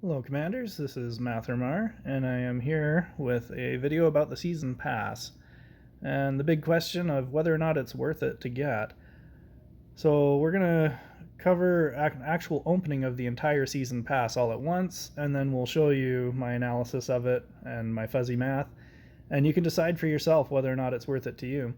Hello Commanders, this is Mathermar, and I am here with a video about the Season Pass, and the big question of whether or not it's worth it to get. So we're going to cover an actual opening of the entire Season Pass all at once, and then we'll show you my analysis of it and my fuzzy math, and you can decide for yourself whether or not it's worth it to you.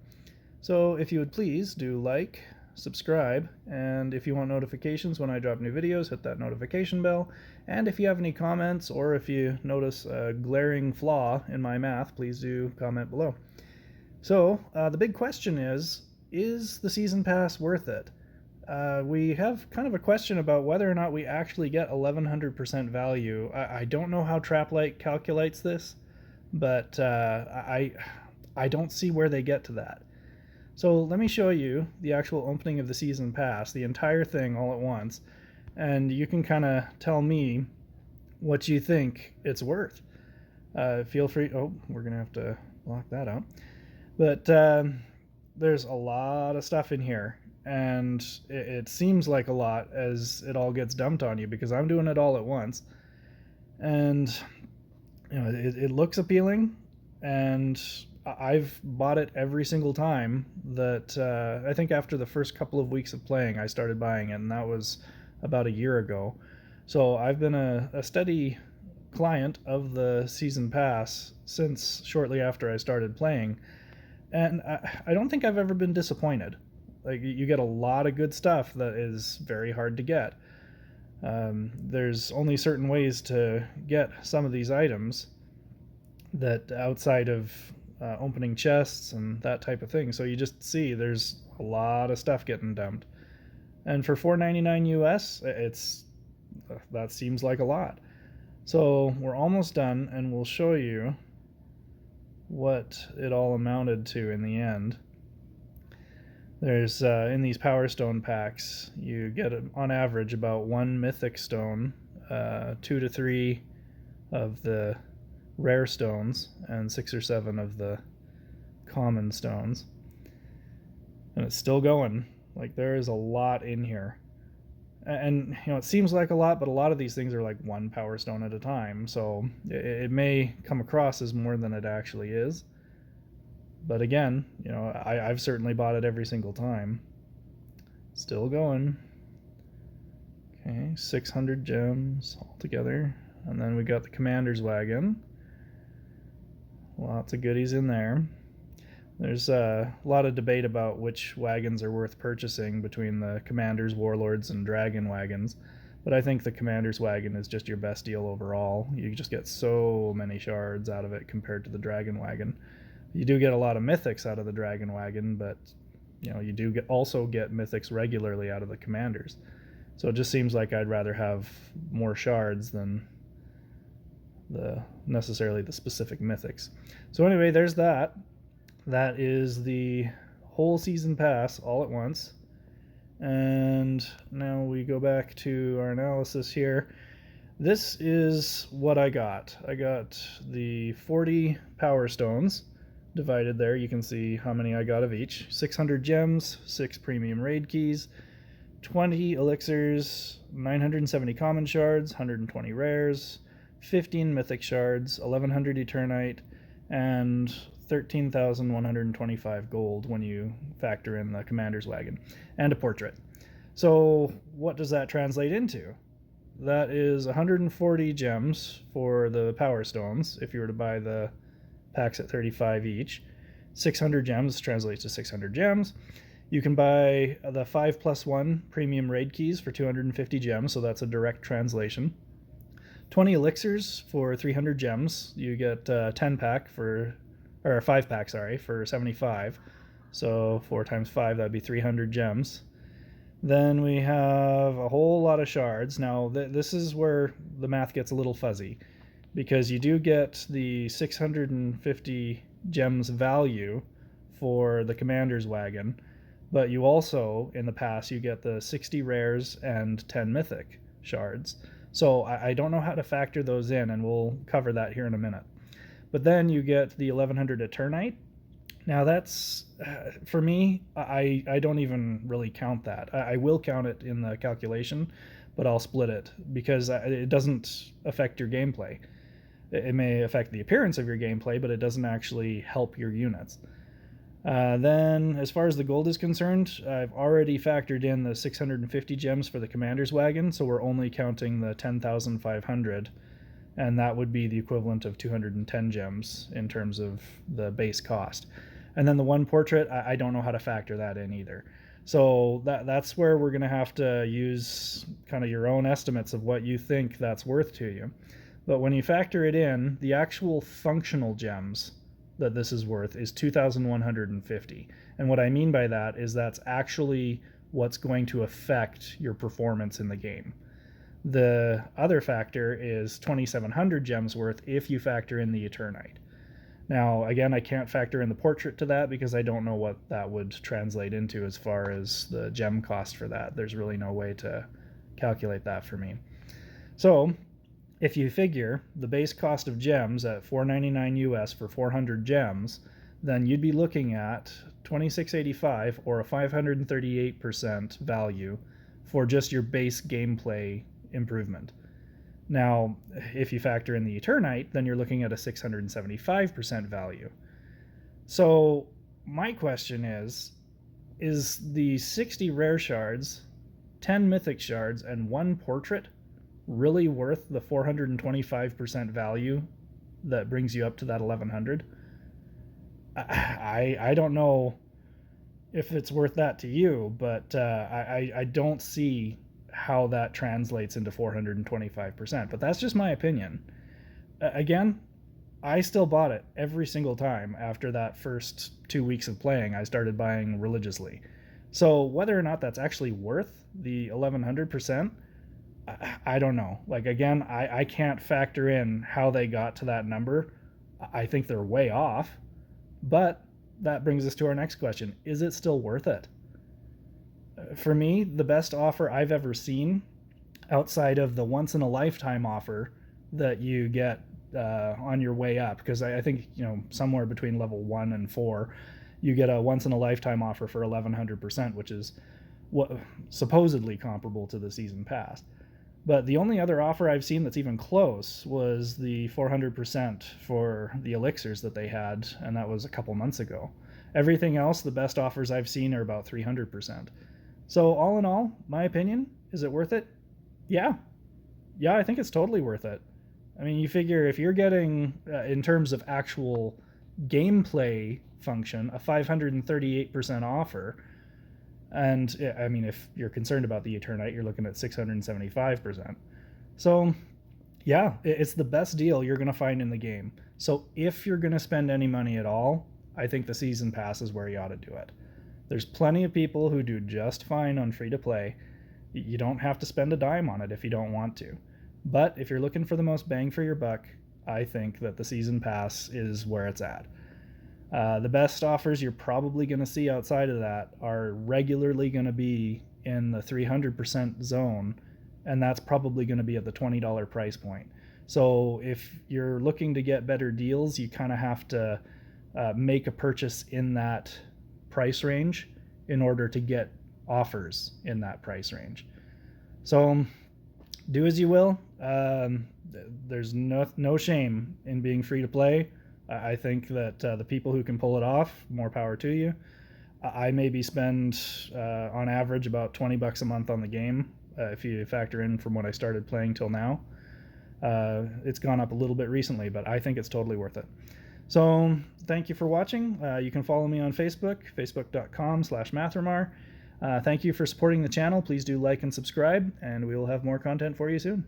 So if you would please do like, subscribe, and if you want notifications when I drop new videos, hit that notification bell. And if you have any comments or if you notice a glaring flaw in my math, please do comment below. So the big question is the Season Pass worth it? We have kind of a question about whether or not we actually get 1100% value. I don't know how Traplight calculates this, but I don't see where they get to that. So let me show you the actual opening of the Season Pass, the entire thing all at once, and you can kind of tell me what you think it's worth. Feel free. Oh, we're going to have to block that out. But there's a lot of stuff in here, and it seems like a lot as it all gets dumped on you because I'm doing it all at once. And it looks appealing, and I've bought it every single time that I think after the first couple of weeks of playing I started buying it, and that was about a year ago. So I've been a steady client of the Season Pass since shortly after I started playing, and I don't think I've ever been disappointed. Like, you get a lot of good stuff that is very hard to get. There's only certain ways to get some of these items that outside of opening chests and that type of thing. So you just see there's a lot of stuff getting dumped, and for $4.99 US, that seems like a lot. So we're almost done, and we'll show you what it all amounted to in the end. There's in these Power Stone packs, you get on average about one Mythic Stone, 2 to 3 of the rare stones, and 6 or 7 of the common stones, and it's still going. Like, there is a lot in here, and it seems like a lot, but a lot of these things are like one power stone at a time, so it may come across as more than it actually is. But again, I've certainly bought it every single time. Still going. Okay, 600 gems altogether, and then we got the Commander's Wagon. Lots of goodies in there. There's a lot of debate about which wagons are worth purchasing between the Commander's, Warlords, and Dragon wagons, but I think the Commander's Wagon is just your best deal overall. You just get so many shards out of it compared to the Dragon wagon. You do get a lot of mythics out of the Dragon wagon, but you do also get mythics regularly out of the Commanders. So it just seems like I'd rather have more shards than necessarily the specific mythics. So anyway, there's that. That is the whole Season Pass all at once. And now we go back to our analysis here. This is what I got. I got the 40 Power Stones divided there. You can see how many I got of each. 600 gems, 6 premium raid keys, 20 elixirs, 970 common shards, 120 rares, 15 mythic shards, 1100 eternite, and 13,125 gold when you factor in the Commander's Wagon, and a portrait. So what does that translate into? That is 140 gems for the Power Stones if you were to buy the packs at 35 each. 600 gems translates to 600 gems. You can buy the 5+1 premium raid keys for 250 gems, so that's a direct translation. 20 elixirs for 300 gems. You get 10 pack for, or 5 pack, sorry, for 75. So 4 times 5, that'd be 300 gems. Then we have a whole lot of shards. Now this is where the math gets a little fuzzy, because you do get the 650 gems value for the Commander's Wagon, but you also, in the past, you get the 60 rares and 10 mythic shards. So I don't know how to factor those in, and we'll cover that here in a minute. But then you get the 1100 Eternite. Now that's, for me, I don't even really count that. I will count it in the calculation, but I'll split it because it doesn't affect your gameplay. It may affect the appearance of your gameplay, but it doesn't actually help your units. Then, as far as the gold is concerned, I've already factored in the 650 gems for the commander's wagon, so we're only counting the 10,500, and that would be the equivalent of 210 gems in terms of the base cost. And then the one portrait, I don't know how to factor that in either. So that's where we're going to have to use kind of your own estimates of what you think that's worth to you. But when you factor it in, the actual functional gems that this is worth is 2,150. And what I mean by that is that's actually what's going to affect your performance in the game. The other factor is 2,700 gems worth if you factor in the Eternite. Now, again, I can't factor in the portrait to that because I don't know what that would translate into as far as the gem cost for that. There's really no way to calculate that for me. So, if you figure the base cost of gems at $4.99 US for 400 gems, then you'd be looking at $26.85 or a 538% value for just your base gameplay improvement. Now, if you factor in the Eternite, then you're looking at a 675% value. So my question is the 60 rare shards, 10 mythic shards, and 1 portrait really worth the 425% value that brings you up to that 1100? I don't know if it's worth that to you, but I don't see how that translates into 425%, but that's just my opinion. Again, I still bought it every single time after that first 2 weeks of playing. I started buying religiously. So whether or not that's actually worth the 1100%, I don't know. Like, again, I can't factor in how they got to that number. I think they're way off, but that brings us to our next question. Is it still worth it? For me, the best offer I've ever seen, outside of the once-in-a-lifetime offer that you get on your way up, because I think, somewhere between level 1 and 4, you get a once-in-a-lifetime offer for 1100%, which is what supposedly comparable to the season pass. But the only other offer I've seen that's even close was the 400% for the elixirs that they had, and that was a couple months ago. Everything else, the best offers I've seen are about 300%. So all in all, my opinion, is it worth it? Yeah, I think it's totally worth it. I mean, you figure if you're getting, in terms of actual gameplay function, a 538% offer, and I mean, if you're concerned about the Eternite, you're looking at 675%. So yeah, it's the best deal you're going to find in the game. So if you're going to spend any money at all, I think the season pass is where you ought to do it. There's plenty of people who do just fine on free-to-play. You don't have to spend a dime on it if you don't want to. But if you're looking for the most bang for your buck, I think that the season pass is where it's at. The best offers you're probably going to see outside of that are regularly going to be in the 300% zone, and that's probably going to be at the $20 price point. So if you're looking to get better deals, you kind of have to make a purchase in that price range in order to get offers in that price range. So do as you will. There's no shame in being free to play. I think that the people who can pull it off, more power to you. I maybe spend on average about $20 a month on the game if you factor in from when I started playing till now. It's gone up a little bit recently, but I think it's totally worth it. So thank you for watching. You can follow me on Facebook, facebook.com/Mathermar. Thank you for supporting the channel. Please do like and subscribe, and we will have more content for you soon.